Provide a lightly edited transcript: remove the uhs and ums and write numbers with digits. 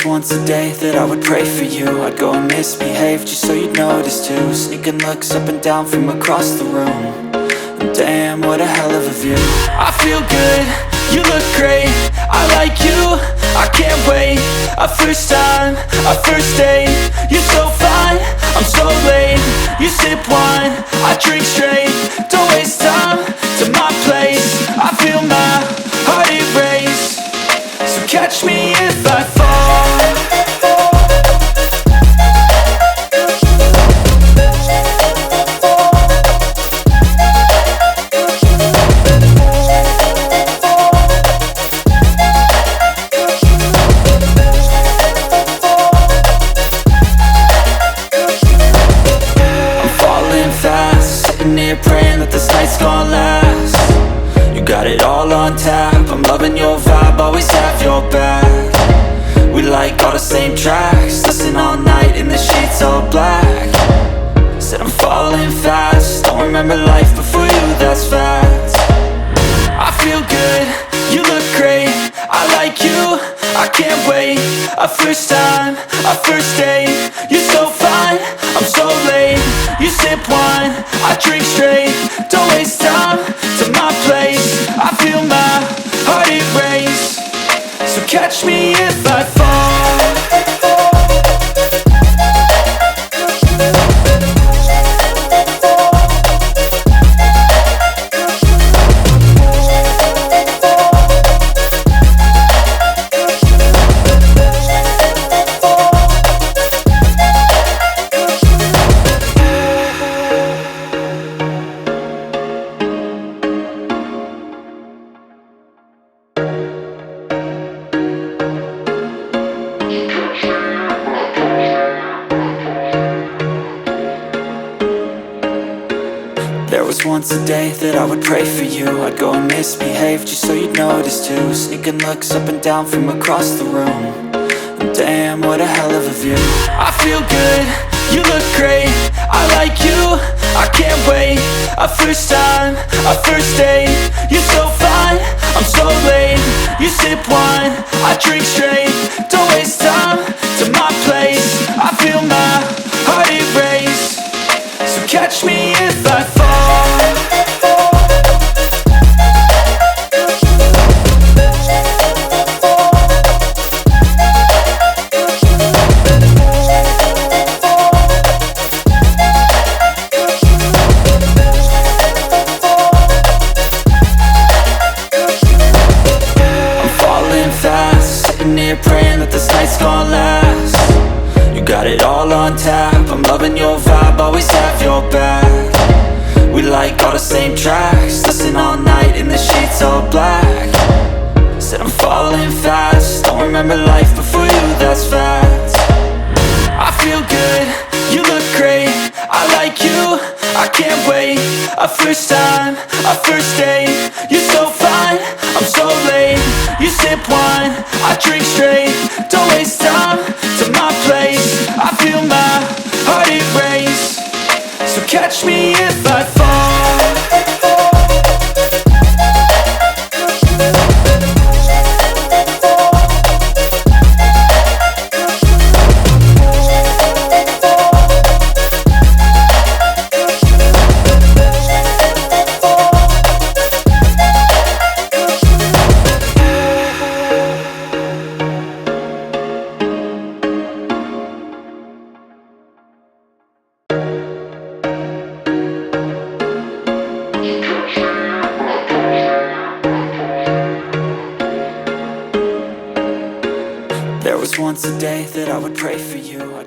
was once a day that I would pray for you. I'd go and misbehave just so you'd notice too. Sneaking looks up and down from across the room. And damn, what a hell of a view. I feel good, you look great, I like you, I can't wait. A first time, a first date. You're so fine, I'm so late. You sip wine, I drink straight. Don't waste time to my place. I feel my heart erase. So catch me if I fall. I'm falling fast, sitting here praying that this night's gonna last. You got it all on tap, I'm loving your vibe, always have your back. We like all the same tracks, listen all night in the sheets all black. Said I'm falling fast, don't remember life before you, that's fact. I feel good, you look great, I like you, I can't wait. A first time, a first date. You're so fine, I'm so late. You sip wine, I drink straight. Don't waste time to my place. I feel my heart erase. So catch me if I fall. There was once a day that I would pray for you. I'd go and misbehave just so you'd notice too. Sneaking looks up and down from across the room. And damn, what a hell of a view. I feel good, you look great, I like you, I can't wait. A first time, a first date. You're so fine, I'm so late. You sip wine, I drink straight. Don't waste time to my place. I feel my heart erase. So catch me if I fall. I'm falling fast, sitting here praying that this night's gonna last. You got it all on tap, I'm loving your vibe, always have your back. We like all the same tracks, listen all night in the sheets all black. Said I'm falling fast, don't remember life before you, that's fact. I feel good, you look great, I like you, I can't wait. A first time, a first date. You're so fine, I'm so late. You sip wine, I drink straight. Don't waste time to my place. I feel my heart erase. So catch me if I fall. There was once a day that I would pray for you.